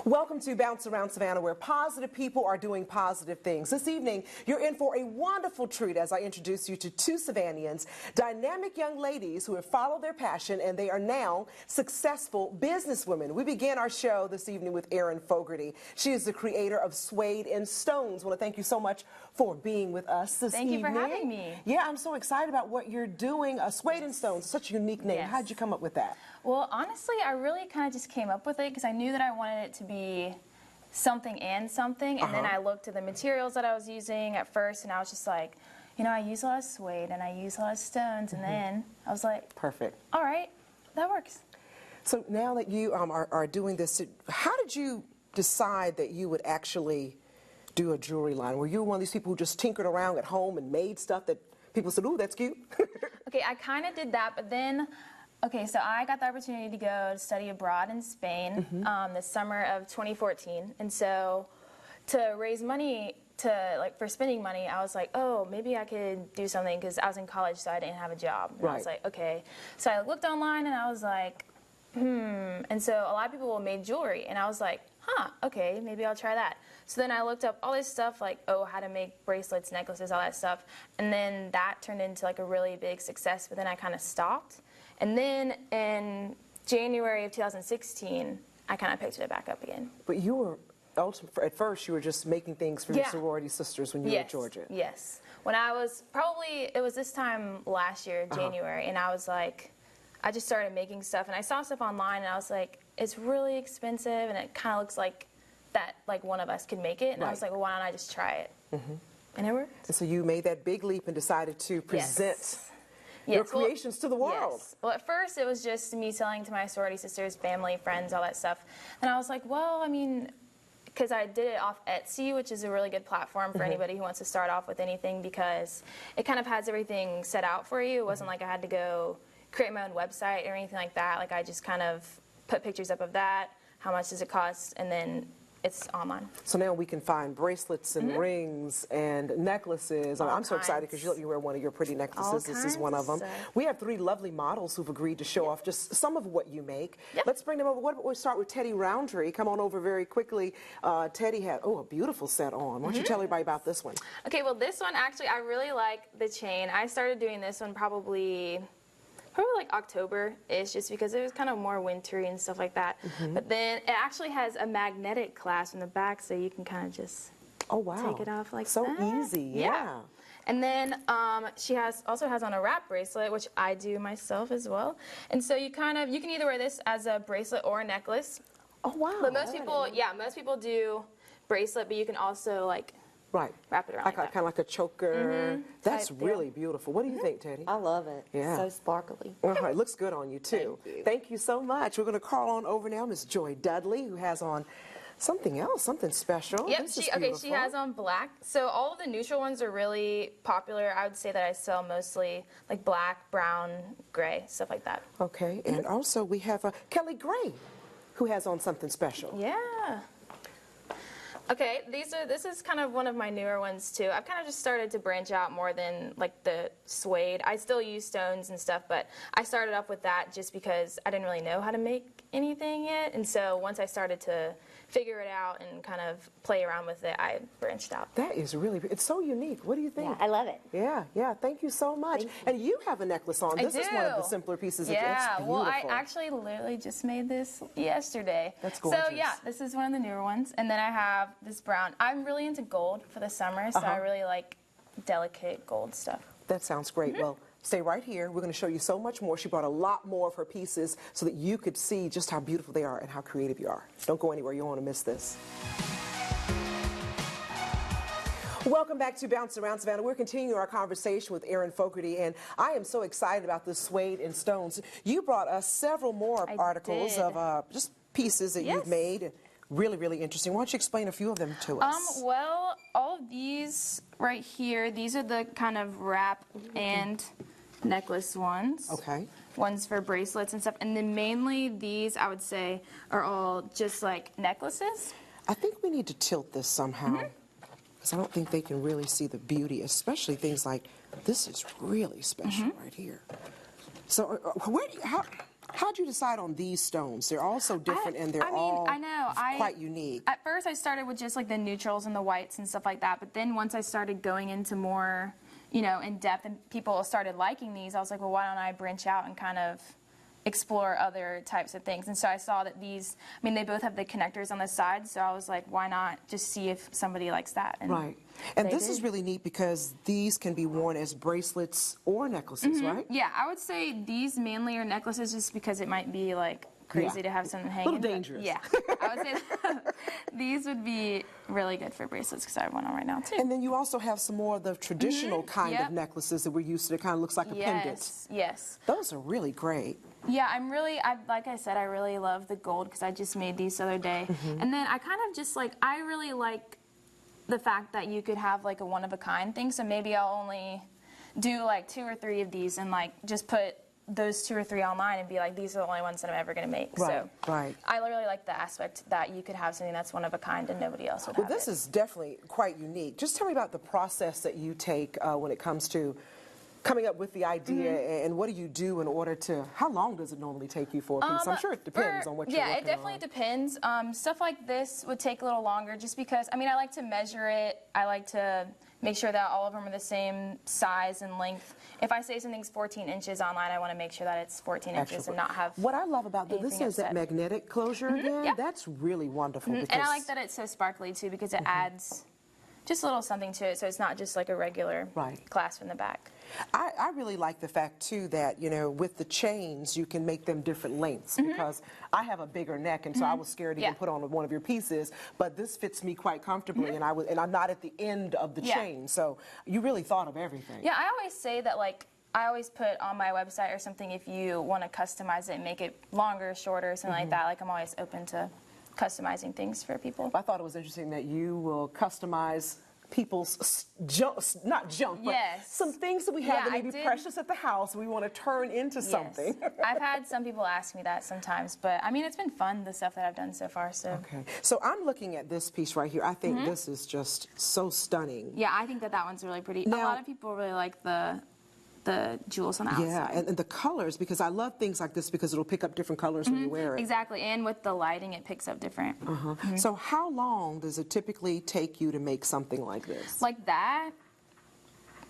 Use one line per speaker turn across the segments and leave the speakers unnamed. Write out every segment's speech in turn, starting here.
Welcome to Bounce Around Savannah, where positive people are doing positive things. This evening, you're in for a wonderful treat as I introduce you to two Savannians, dynamic young ladies who have followed their passion and they are now successful businesswomen. We begin our show this evening with Erin Fogarty. She is the creator of Suede and Stones. I want to thank you so much for being with us this evening.
Thank you for having me.
Yeah, I'm so excited about what you're doing. Suede and Stones, such a unique name.
Yes.
How did you come up with that?
Well, honestly, I really kind of just came up with it because I knew that I wanted it to be something and something, and then I looked at the materials that I was using at first, and I was just like, you know, I use a lot of suede and I use a lot of stones, and then I was like,
perfect.
All right, that works.
So now that you are doing this, how did you decide that you would actually do a jewelry line? Were you one of these people who just tinkered around at home and made stuff that people said, ooh, that's cute?
Okay, I kind of did that, but then, okay, so I got the opportunity to go to study abroad in Spain the summer of 2014, and so to raise money for spending money, I was like, oh, maybe I could do something because I was in college, so I didn't have a job. And I was like, okay. So I looked online, and I was like, and so a lot of people made jewelry, and I was like, huh, okay, maybe I'll try that. So then I looked up all this stuff, like, oh, how to make bracelets, necklaces, all that stuff, and then that turned into like a really big success, but then I kind of stopped. And then in January of 2016, I kind of picked it back up again.
But you were, at first, you were just making things for your sorority sisters when you were at Georgia.
Yes. When I was it was this time last year, January, and I was like, I just started making stuff, and I saw stuff online, and I was like, it's really expensive, and it kind of looks like that, like one of us could make it. And I was like, well, why don't I just try it? And it worked.
And so you made that big leap and decided to present your creations to the world.
Yes. Well, at first it was just me selling to my sorority sisters, family, friends, all that stuff. And I was like, well, I mean, because I did it off Etsy, which is a really good platform for anybody who wants to start off with anything, because it kind of has everything set out for you. It wasn't like I had to go create my own website or anything like that. Like, I just kind of put pictures up of that, how much does it cost, and then it's online.
So now we can find bracelets and rings and necklaces. I'm so excited because you let me wear one of your pretty necklaces. This is one of them. We have three lovely models who've agreed to show off just some of what you make. Let's bring them over. We'll start with Teddy Roundtree. Come on over very quickly. Teddy had, a beautiful set on. Why don't you tell everybody about this one? Okay,
well, this one, actually, I really like the chain. I started doing this one probably like October-ish, just because it was kind of more wintry and stuff like that. But then it actually has a magnetic clasp in the back, so you can kind of just take it off like that.
So easy, yeah.
And then she also has on a wrap bracelet, which I do myself as well. And so you can either wear this as a bracelet or a necklace.
Oh, wow.
But most people do bracelet, but you can also wrap it around like
kind of like a choker. That's really beautiful. What do you think, Teddy?
I love it. Yeah. So sparkly.
It looks good on you, too. Thank you so much. We're going to call on over now Miss Joy Dudley, who has on something else, something special.
Yep, she has on black. So all of the neutral ones are really popular. I would say that I sell mostly like black, brown, gray, stuff like that.
Okay, and also we have Kelly Gray, who has on something special.
Yeah. Okay, this is kind of one of my newer ones too. I've kind of just started to branch out more than like the suede. I still use stones and stuff, but I started off with that just because I didn't really know how to make anything yet. And so once I started to figure it out and kind of play around with it, I branched out.
That is really, it's so unique. What do you think?
Yeah, I love it.
Yeah, thank you so much. And you have a necklace on. This is one of the simpler pieces. Yeah,
well, I actually literally just made this yesterday.
That's gorgeous.
So yeah, this is one of the newer ones. And then I have this brown. I'm really into gold for the summer, so I really like delicate gold stuff.
That sounds great. Well, stay right here. We're going to show you so much more. She brought a lot more of her pieces so that you could see just how beautiful they are and how creative you are. Don't go anywhere. You don't want to miss this. Welcome back to Bounce Around Savannah. We're continuing our conversation with Erin Fogarty, and I am so excited about this suede and stones. You brought us several more articles of just pieces that you've made. Really, really interesting. Why don't you explain a few of them to us?
Well, all of these right here, these are the kind of wrap and necklace ones.
Okay.
Ones for bracelets and stuff. And then mainly these, I would say, are all just like necklaces.
I think we need to tilt this somehow, because I don't think they can really see the beauty, especially things like this is really special right here. So How'd you decide on these stones? They're all so different and they're all quite unique.
At first I started with just like the neutrals and the whites and stuff like that, but then once I started going into more, you know, in depth and people started liking these, I was like, well, why don't I branch out and kind of explore other types of things. And so I saw that these, I mean, they both have the connectors on the side, so I was like, why not just see if somebody likes that? And
right. And this is really neat because these can be worn as bracelets or necklaces, right?
Yeah, I would say these mainly are necklaces just because it might be like crazy to have something hanging.
A little dangerous.
Yeah, I would say these would be really good for bracelets because I have one on right now too.
And then you also have some more of the traditional kind of necklaces that we're used to. It kind of looks like a pendant.
Yes.
Those are really great.
Yeah, like I said, I really love the gold because I just made these the other day. And then I kind of just like, I really like the fact that you could have like a one-of-a-kind thing. So maybe I'll only do like 2 or 3 of these and like just put those 2 or 3 online and be like, these are the only ones that I'm ever going to make.
Right,
so
right.
I really like the aspect that you could have something that's one of a kind and nobody else would have
this is definitely quite unique. Just tell me about the process that you take when it comes to coming up with the idea, and what do you do in order to, how long does it normally take you for a piece? I'm sure it depends on what you're working on.
Yeah, it definitely depends. Stuff like this would take a little longer just because, I mean, I like to measure it. I like to make sure that all of them are the same size and length. If I say something's 14 inches online, I want to make sure that it's 14 inches and not have
what I love about this is that magnetic closure again.
Yep.
That's really wonderful. Because
and I like that it's so sparkly too because it adds just a little something to it, so it's not just like a regular clasp in the back.
I really like the fact too that, you know, with the chains you can make them different lengths because I have a bigger neck, and so I was scared to even put on one of your pieces, but this fits me quite comfortably, and I'm not at the end of the chain, so you really thought of everything.
Yeah, I always say that, like, I always put on my website or something, if you want to customize it and make it longer, shorter, something like that, like I'm always open to customizing things for people.
I thought it was interesting that you will customize people's not junk, but some things that we have that may be precious at the house we want to turn into something.
I've had some people ask me that sometimes, but I mean, it's been fun, the stuff that I've done so far. So
okay, so I'm looking at this piece right here. I think this is just so stunning.
Yeah, I think that one's really pretty. Now, a lot of people really like the jewels on the outside.
Yeah, and the colors, because I love things like this because it'll pick up different colors when you wear it.
Exactly, and with the lighting, it picks up different.
So how long does it typically take you to make something like this?
Like that?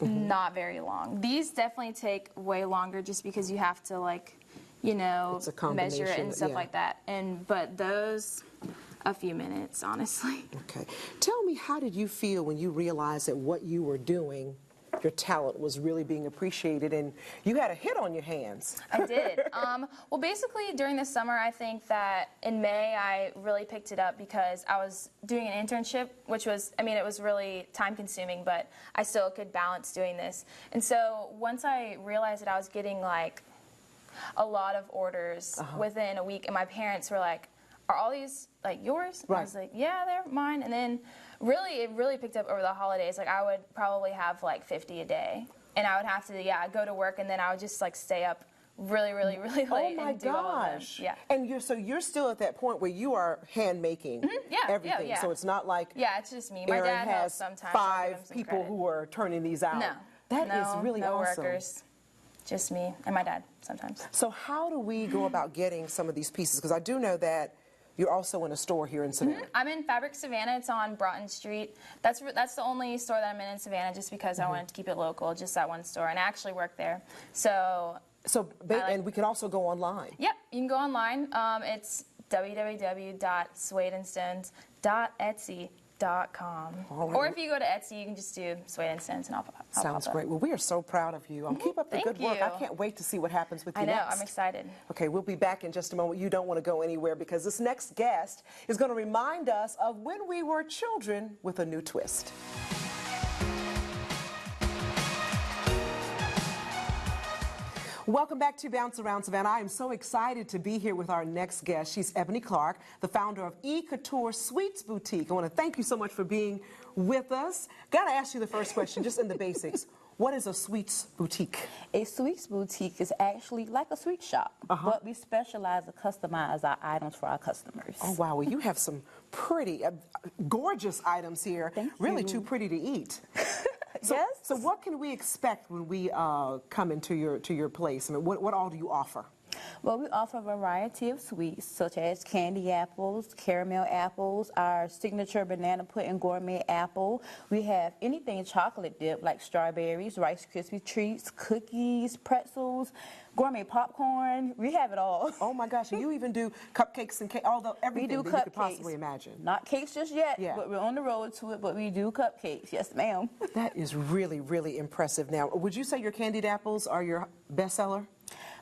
Not very long. These definitely take way longer just because you have to, like, you know, measure it and stuff like that. But those, a few minutes, honestly.
Okay. Tell me, how did you feel when you realized that what you were doing, your talent, was really being appreciated and you had a hit on your hands?
I did. Well, basically during the summer, I think that in May I really picked it up because I was doing an internship, which was, I mean, it was really time consuming, but I still could balance doing this. And so once I realized that I was getting like a lot of orders within a week, and my parents were like, are all these like yours? And I was like, yeah, they're mine. And then it really picked up over the holidays. Like I would probably have like 50 a day, and I would have to go to work, and then I would just like stay up really late and do all of them. Yeah.
And you're still at that point where you are hand making everything. So it's not like
it's just me. My dad
has
sometimes
5 people who are turning these out.
No,
that is really
no
awesome.
Workers. Just me and my dad sometimes.
So how do we go about getting some of these pieces? Because I do know that you're also in a store here in Savannah.
I'm in Fabric Savannah. It's on Broughton Street. That's the only store that I'm in Savannah, just because I wanted to keep it local, just that one store, and I actually work there. And
we can also go online.
Yep, you can go online. It's www.suedeandstones.etsy.com. Or if you go to Etsy, you can just do Suede and Stones, and I'll
Sounds great. Well, we are so proud of you. Keep up the good work. I can't wait to see what happens with you next.
I know, I'm excited.
Okay, we'll be back in just a moment. You don't want to go anywhere, because this next guest is going to remind us of when we were children with a new twist. Welcome back to Bounce Around Savannah. I am so excited to be here with our next guest. She's Ebony Clark, the founder of E-Couture Sweets Boutique. I want to thank you so much for being with us. Got to ask you the first question, just in the basics. What is a sweets boutique?
A sweets boutique is actually like a sweet shop, but we specialize and customize our items for our customers.
Oh, wow. Well, you have some pretty, gorgeous items here.
Thank
really
you.
Too pretty to eat.
Yes.
So what can we expect when we come into your place? I mean, what all do you offer?
Well, we offer a variety of sweets, such as candy apples, caramel apples, our signature banana pudding gourmet apple. We have anything chocolate dip, like strawberries, Rice Krispie treats, cookies, pretzels, gourmet popcorn. We have it all.
Oh my gosh, and you even do cupcakes and cake, everything
We do
that
cupcakes.
you could possibly imagine.
Not cakes just yet,
Yeah.
but we're on the road to it, but we do cupcakes. Yes, ma'am.
That is really, really impressive. Now, would you say your candied apples are your bestseller?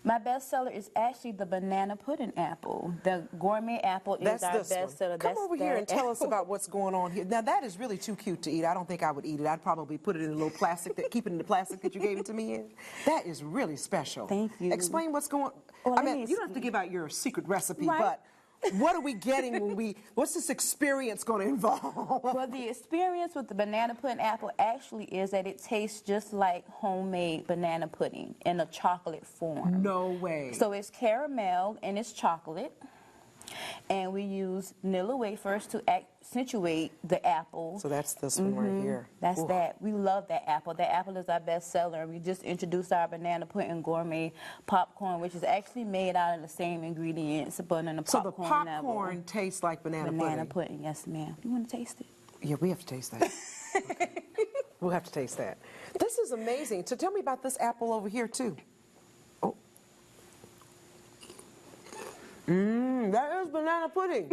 My bestseller is actually the banana pudding apple. The gourmet apple is our bestseller.
Come over here and tell us
apple.
about what's going on here. Now, that is really too cute to eat. I don't think I would eat it. I'd probably put it in a little plastic, keep it in the plastic that you gave it to me in. That is really special.
Thank you.
Explain what's going on.
Well,
I mean, you don't have to give out your secret recipe,
Right.
but what are we getting what's this experience going to involve?
Well, the experience with the banana pudding apple actually is that it tastes just like homemade banana pudding in a chocolate form.
No way.
So it's caramel and it's chocolate. And we use vanilla wafers to accentuate the apple.
So that's this one right here.
That's
Ooh.
that. We love that apple. That apple is our best seller. We just introduced our banana pudding gourmet popcorn, which is actually made out of the same ingredients, but in a
So
popcorn
the popcorn tastes like banana
pudding. Yes, ma'am. You want to taste it?
Yeah, we have to taste that. Okay. We'll have to taste that. This is amazing. So tell me about this apple over here, too. Oh. That is banana pudding.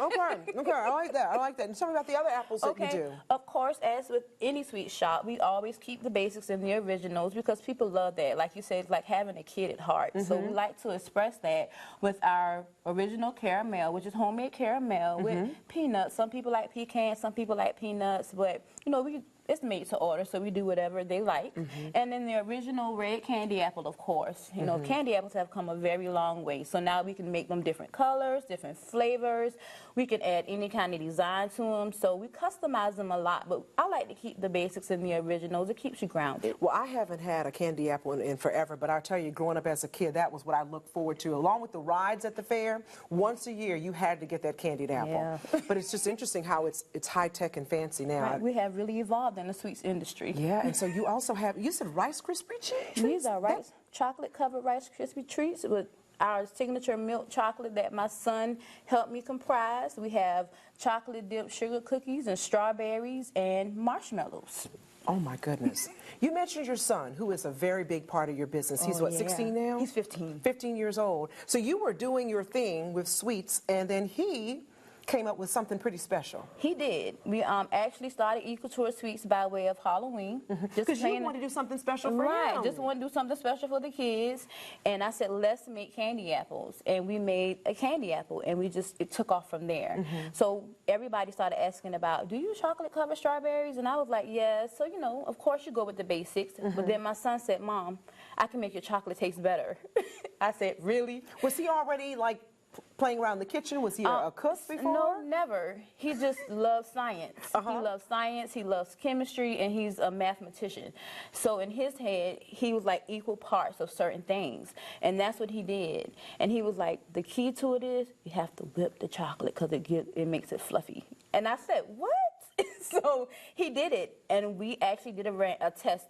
Okay, I like that. And tell me about the other apples that you do.
Of course, as with any sweet shop, we always keep the basics and the originals because people love that. Like you said, it's like having a kid at heart. So we like to express that with our original caramel, which is homemade caramel with peanuts. Some people like pecans, some people like peanuts, but you know, it's made to order, so we do whatever they like. And then the original red candy apple, of course. You know, candy apples have come a very long way. So now we can make them different colors, different flavors. We can add any kind of design to them. So we customize them a lot, but I like to keep the basics and the originals. It keeps you grounded.
Well, I haven't had a candy apple in forever, but I'll tell you, growing up as a kid, that was what I looked forward to. Along with the rides at the fair, once a year you had to get that candied apple.
Yeah.
But it's just interesting how it's high-tech and fancy now.
Right, we have really evolved in the sweets industry.
Yeah, and so you also have, you said Rice Krispie treats?
These are chocolate-covered Rice Krispie treats with our signature milk chocolate that my son helped me comprise. We have chocolate-dipped sugar cookies and strawberries and marshmallows.
Oh, my goodness. You mentioned your son, who is a very big part of your business. He's, what, 16 now?
He's 15.
15 years old. So you were doing your thing with sweets, and then he came up with something pretty special.
He did. We actually started Equal Tour Sweets by way of Halloween.
Because you wanted to do something special for him.
Right, just want to do something special for the kids. And I said, let's make candy apples. And we made a candy apple, and it took off from there. So everybody started asking about, do you chocolate-covered strawberries? And I was like, yes. So, you know, of course you go with the basics. But then my son said, Mom, I can make your chocolate taste better. I said, really?
Was he already, like, playing around the kitchen? Was he a cook before?
No, never. He just loves science. He loves science, he loves chemistry, and he's a mathematician. So in his head, he was like equal parts of certain things. And that's what he did. And he was like, the key to it is you have to whip the chocolate because it makes it fluffy. And I said, what? So he did it. And we actually did a test,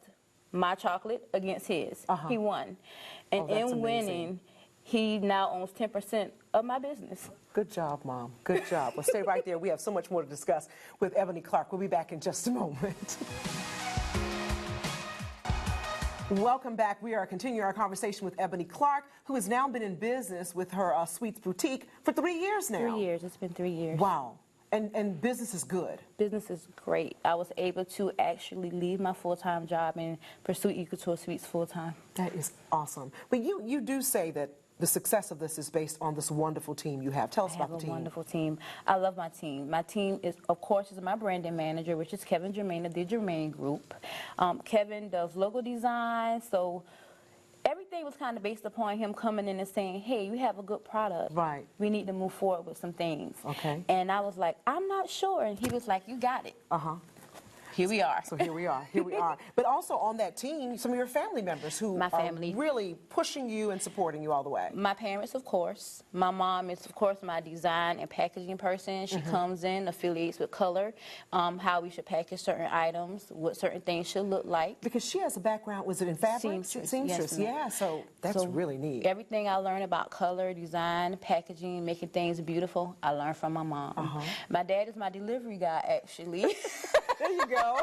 my chocolate against his. He won. And in winning, he now owns 10% of my business.
Good job, Mom. Good job. Well, stay right there. We have so much more to discuss with Ebony Clark. We'll be back in just a moment. Welcome back. We are continuing our conversation with Ebony Clark, who has now been in business with her Sweets Boutique for 3 years now.
3 years. It's been 3 years.
Wow. And business is good.
Business is great. I was able to actually leave my full-time job and pursue Equal Tour Sweets full-time.
That is awesome. But you do say that the success of this is based on this wonderful team you have. Tell us about the team.
I have a wonderful team. I love my team. My team is, of course, is my branding manager, which is Kevin Germain of the Germain Group. Kevin does logo design, so everything was kind of based upon him coming in and saying, hey, we have a good product.
Right.
We need to move forward with some things.
Okay.
And I was like, I'm not sure. And he was like, you got it. here we are.
So here we are. Here we are. But also on that team, some of your family members who
My family.
are really pushing you and supporting you all the way.
My parents, of course. My mom is, of course, my design and packaging person. She comes in, affiliates with color, how we should package certain items, what certain things should look like.
Because she has a background, was it in fabric?
Seamstress, yes,
yeah. So that's really neat.
Everything I learned about color, design, packaging, making things beautiful, I learned from my mom. My dad is my delivery guy, actually.
There you go.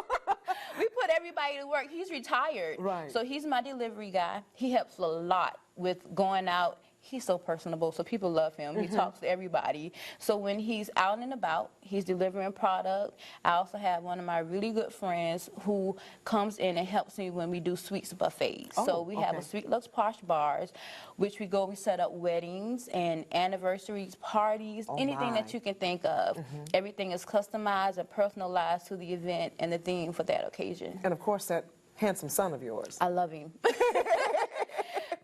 We put everybody to work. He's retired.
Right.
So he's my delivery guy. He helps a lot with going out. He's so personable, so people love him. He talks to everybody. So when he's out and about, he's delivering product. I also have one of my really good friends who comes in and helps me when we do sweets buffets. So we have a Sweet Lux Posh Bars, which we set up weddings and anniversaries, parties, anything that you can think of. Everything is customized and personalized to the event and the theme for that occasion.
And of course, that handsome son of yours.
I love him.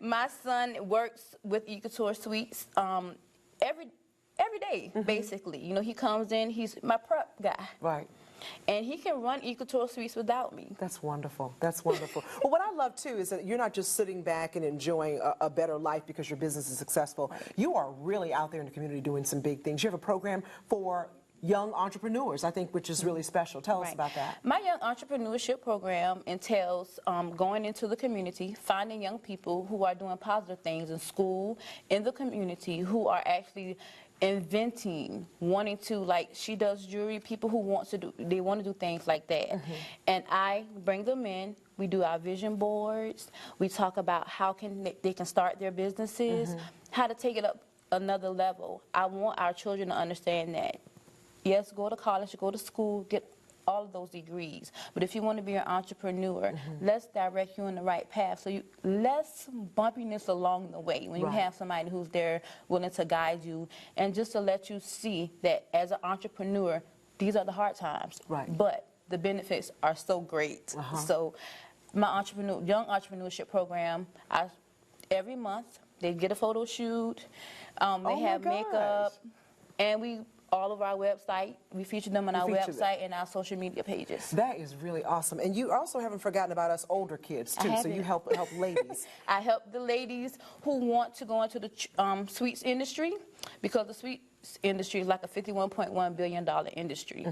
My son works with Couture Sweets every day, basically. You know, he comes in, he's my prep guy.
Right.
And he can run Couture Sweets without me.
That's wonderful. That's wonderful. Well, what I love, too, is that you're not just sitting back and enjoying a better life because your business is successful. Right. You are really out there in the community doing some big things. You have a program for young entrepreneurs, I think, which is really special. Tell us about that.
My young entrepreneurship program entails going into the community, finding young people who are doing positive things in school, in the community, who are actually inventing, wanting to, like she does jewelry, people who want to do things like that. And I bring them in. We do our vision boards. We talk about how they can start their businesses, how to take it up another level. I want our children to understand that yes, go to college, go to school, get all of those degrees. But if you want to be an entrepreneur, let's direct you in the right path. So less bumpiness along the way when you have somebody who's there willing to guide you and just to let you see that as an entrepreneur, these are the hard times. Right. But the benefits are so great. So my young entrepreneurship program, every month they get a photo shoot, they have makeup, and all of our website, we feature them on our website and our social media pages.
That is really awesome. And you also haven't forgotten about us older kids, too, so you help ladies.
I help the ladies who want to go into the sweets industry, because the sweets industry is like a $51.1 billion industry.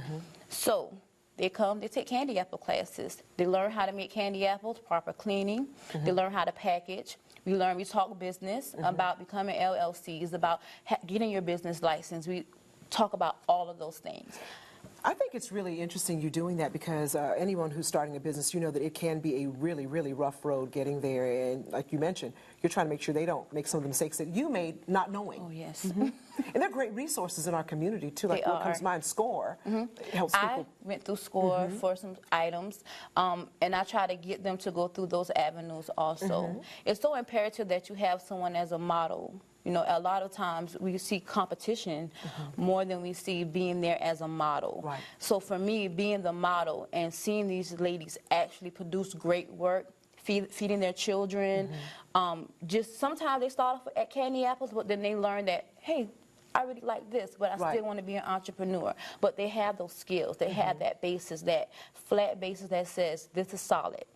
So they take candy apple classes. They learn how to make candy apples, proper cleaning. They learn how to package. We talk business, about becoming LLCs, about getting your business license. We talk about all of those things.
I think it's really interesting you doing that because anyone who's starting a business, you know that it can be a really, really rough road getting there. And like you mentioned, you're trying to make sure they don't make some of the mistakes that you made not knowing.
Oh, yes.
And there are great resources in our community, too. Like what comes to mind, SCORE. Helps people.
I went through SCORE for some items, and I try to get them to go through those avenues also. It's so imperative that you have someone as a model. You know, a lot of times we see competition more than we see being there as a model. Right. So for me, being the model and seeing these ladies actually produce great work, feeding their children, just sometimes they start off at candy apples, but then they learn that, hey, I really like this, but I still want to be an entrepreneur. But they have those skills. They have that basis, that flat basis that says, this is solid.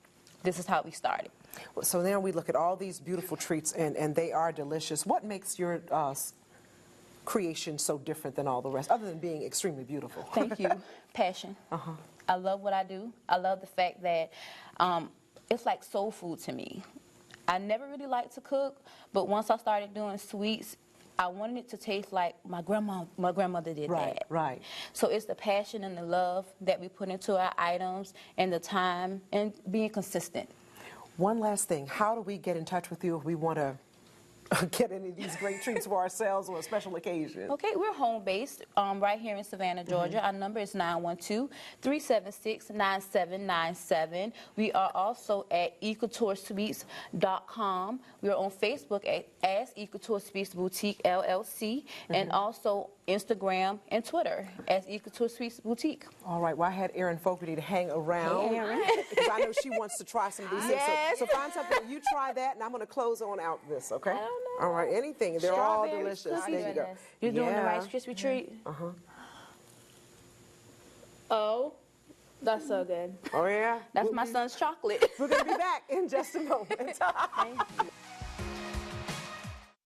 This is how we started.
So now we look at all these beautiful treats, and they are delicious. What makes your creation so different than all the rest, other than being extremely beautiful?
Thank you. Passion. I love what I do. I love the fact that it's like soul food to me. I never really liked to cook, but once I started doing sweets, I wanted it to taste like my grandmother did that. Right. So it's the passion and the love that we put into our items and the time and being consistent.
One last thing, how do we get in touch with you if we want to get any of these great treats for ourselves or a special occasion? Okay,
we're home-based right here in Savannah, Georgia. Our number is 912-376-9797. We are also at ecouturesweets.com. We are on Facebook as Couture Sweets Boutique LLC, and also Instagram and Twitter as Couture Sweets Boutique.
All right, well, I had Erin Fogarty to hang around because I know she wants to try some of these things. So find something, you try that, and I'm going to close on out this, okay?
I don't know.
All right, anything. They're all delicious. There you go.
You're doing the Rice Krispie treat?
Oh
That's so good.
Oh, yeah?
That's my son's chocolate.
We're going to be back in just a moment.
Thank you.